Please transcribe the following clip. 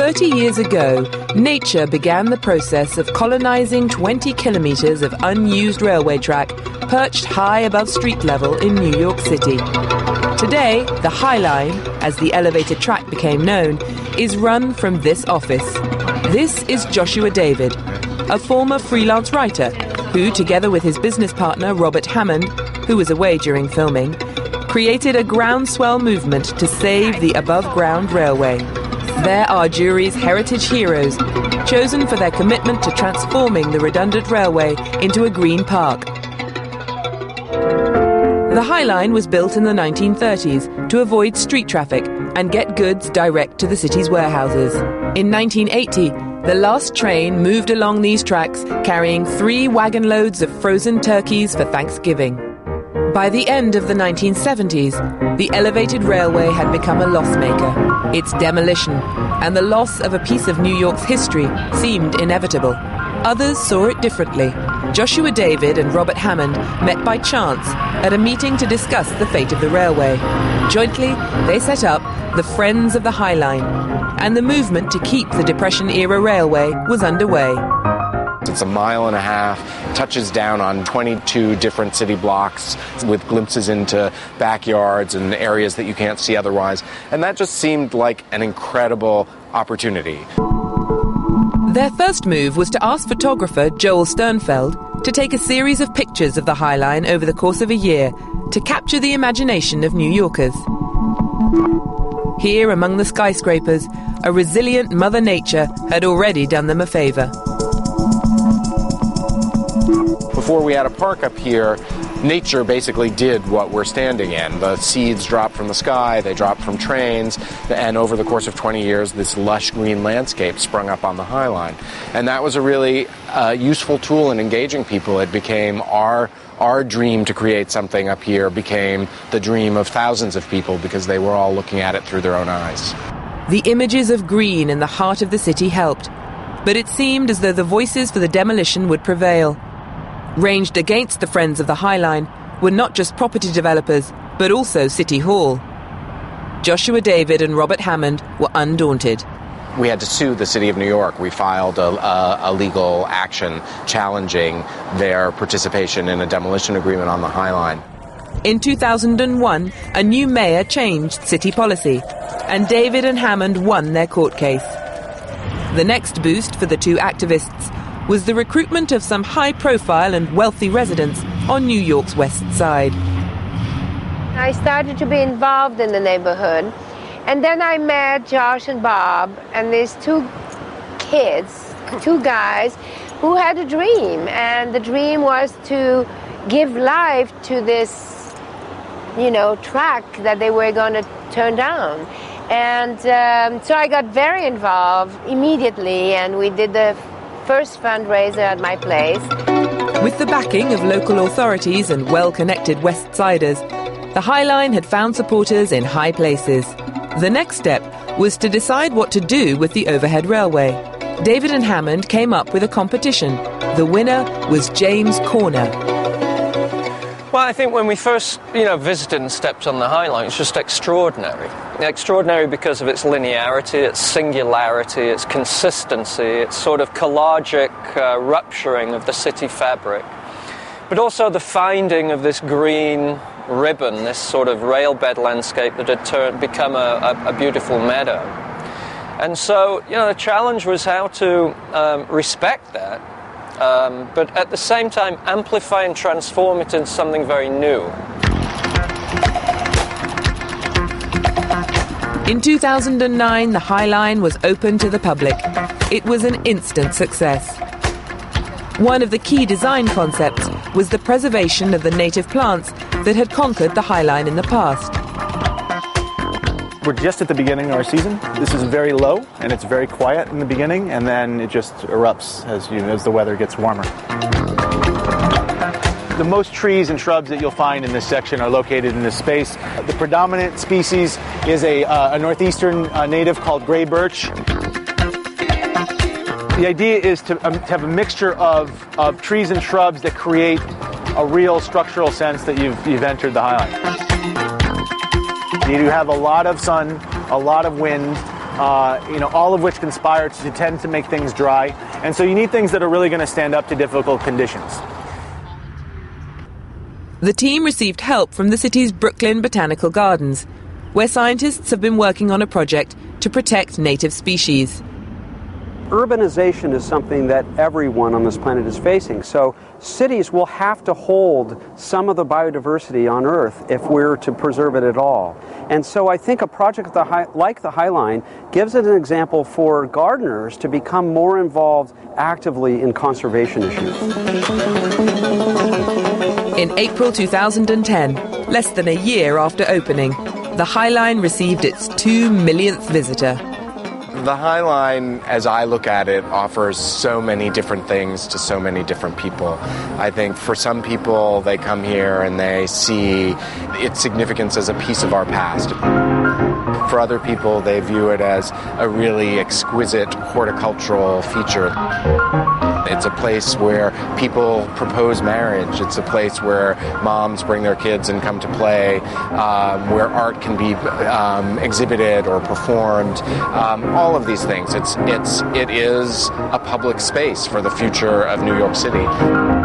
30 years ago, nature began the process of colonizing 20 kilometers of unused railway track perched high above street level in New York City. Today, the High Line, as the elevated track became known, is run from this office. This is Joshua David, a former freelance writer who, together with his business partner Robert Hammond, who was away during filming, created a groundswell movement to save the above-ground railway. There are Jury's heritage heroes, chosen for their commitment to transforming the redundant railway into a green park. The High Line was built in the 1930s to avoid street traffic and get goods direct to the city's warehouses. In 1980, the last train moved along these tracks carrying 3 wagon loads of frozen turkeys for Thanksgiving. By the end of the 1970s, the elevated railway had become a loss maker. Its demolition and the loss of a piece of New York's history seemed inevitable. Others saw it differently. Joshua David and Robert Hammond met by chance at a meeting to discuss the fate of the railway. Jointly, they set up the Friends of the High Line, and the movement to keep the Depression-era railway was underway. It's a mile and a half, touches down on 22 different city blocks with glimpses into backyards and areas that you can't see otherwise. And that just seemed like an incredible opportunity. Their first move was to ask photographer Joel Sternfeld to take a series of pictures of the High Line over the course of a year to capture the imagination of New Yorkers. Here, among the skyscrapers, a resilient Mother Nature had already done them a favor. Before we had a park up here, nature basically did what we're standing in. The seeds dropped from the sky, they dropped from trains, and over the course of 20 years, this lush green landscape sprung up on the High Line. And that was a really useful tool in engaging people. It became our dream to create something up here became the dream of thousands of people because they were all looking at it through their own eyes. The images of green in the heart of the city helped, but it seemed as though the voices for the demolition would prevail. Ranged against the Friends of the High Line were not just property developers, but also City Hall. Joshua David and Robert Hammond were undaunted. We had to sue the city of New York. We filed a legal action challenging their participation in a demolition agreement on the High Line. In 2001, a new mayor changed city policy, and David and Hammond won their court case. The next boost for the two activists was the recruitment of some high-profile and wealthy residents on New York's West Side. I started to be involved in the neighborhood, and then I met Josh and Bob, and these 2 kids, 2 guys, who had a dream, and the dream was to give life to this, track that they were going to turn down. And so I got very involved immediately, and we did the first fundraiser at my place. With the backing of local authorities and well-connected West Siders, the High Line had found supporters in high places. The next step was to decide what to do with the overhead railway. David and Hammond came up with a competition. The winner was James Corner. Well, I think when we first, visited and stepped on the High Line, it's just extraordinary. Extraordinary because of its linearity, its singularity, its consistency, its sort of collagic rupturing of the city fabric. But also the finding of this green ribbon, this sort of railbed landscape that had become a beautiful meadow. And so, the challenge was how to respect that, but at the same time amplify and transform it into something very new. In 2009, the High Line was open to the public. It was an instant success. One of the key design concepts was the preservation of the native plants that had conquered the High Line in the past. We're just at the beginning of our season. This is very low, and it's very quiet in the beginning, and then it just erupts as the weather gets warmer. The most trees and shrubs that you'll find in this section are located in this space. The predominant species is a northeastern native called gray birch. The idea is to have a mixture of trees and shrubs that create a real structural sense that you've entered the High Line. You have a lot of sun, a lot of wind, all of which conspire to tend to make things dry. And so you need things that are really going to stand up to difficult conditions. The team received help from the city's Brooklyn Botanical Gardens, where scientists have been working on a project to protect native species. Urbanization is something that everyone on this planet is facing. So cities will have to hold some of the biodiversity on Earth if we're to preserve it at all. And so I think a project like the High Line gives it an example for gardeners to become more involved actively in conservation issues. In April 2010, less than a year after opening, the High Line received its 2 millionth visitor. The High Line, as I look at it, offers so many different things to so many different people. I think for some people, they come here and they see its significance as a piece of our past. For other people, they view it as a really exquisite horticultural feature. It's a place where people propose marriage. It's a place where moms bring their kids and come to play, where art can be exhibited or performed. All of these things. It is a public space for the future of New York City.